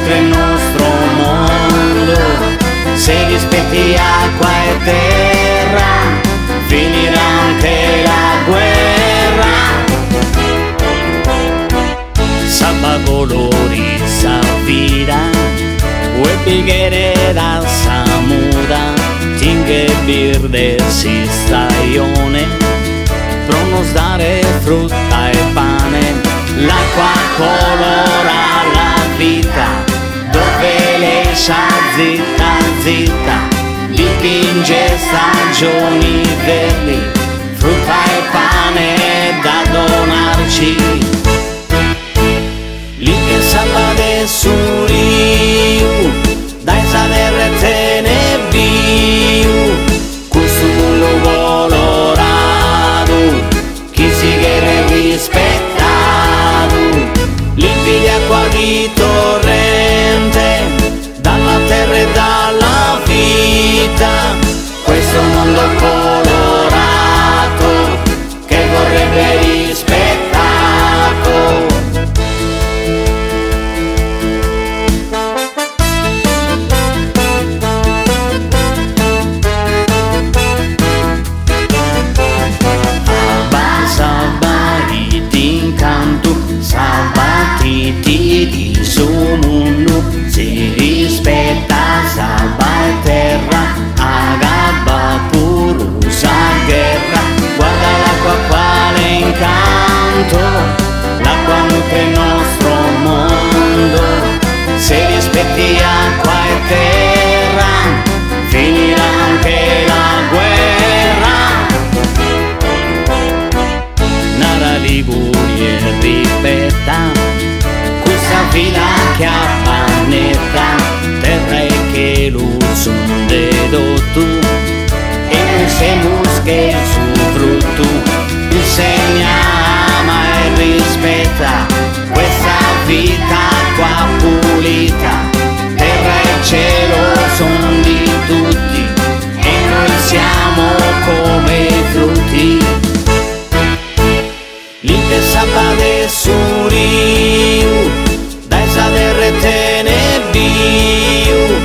nutre il nostro mondo. Se rispetti acqua e terra, finirà anche la guerra. Samba coloriza vida, o pighere da samuda, tinghe birde si stagione, pro nos dare frutta e pane. L'acqua colora la vita, dove l'esce zitta zitta, dipinge stagioni verdi, frutta e pane da donarci. Lì che samba de suriu, dai sader te ne viu, questo mondo colorado, chi si quiere rispettato, limpidi acqua di torrente, dalla terra e dalla vita, questo mondo colorato che vorrebbe rispettato. Di su mondo si rispetta, salva e terra, agabba purusa guerra. Guarda l'acqua quale incanto, l'acqua nutre il nostro mondo. Se rispetti acqua e terra, finirà anche la guerra. Nara Liguria rispetta vila che appannetta, terra e che l'usun dedo tu, e non semus che il suo frutto, insegna, ama e rispetta, questa vita qua pulita, terra e cielo son di tutti, e noi siamo come i frutti. Lì che samba de suriu, dai sader te ne viu,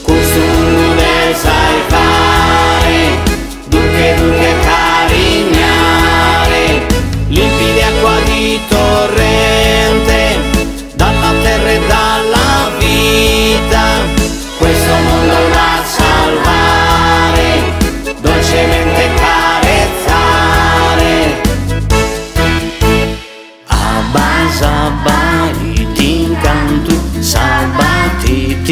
questo mondo sai fare, dunque carignare, limpidi acqua di torrente, dalla terra e dalla vita, questo mondo da salvare, dolcemente carezzare. Abbasabai t'incanto, salvatiti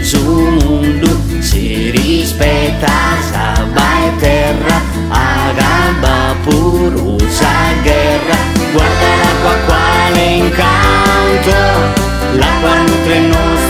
su mondo, si rispetta, salva e terra, agabba purusa guerra. Guarda l'acqua quale incanto, l'acqua nutre il nostro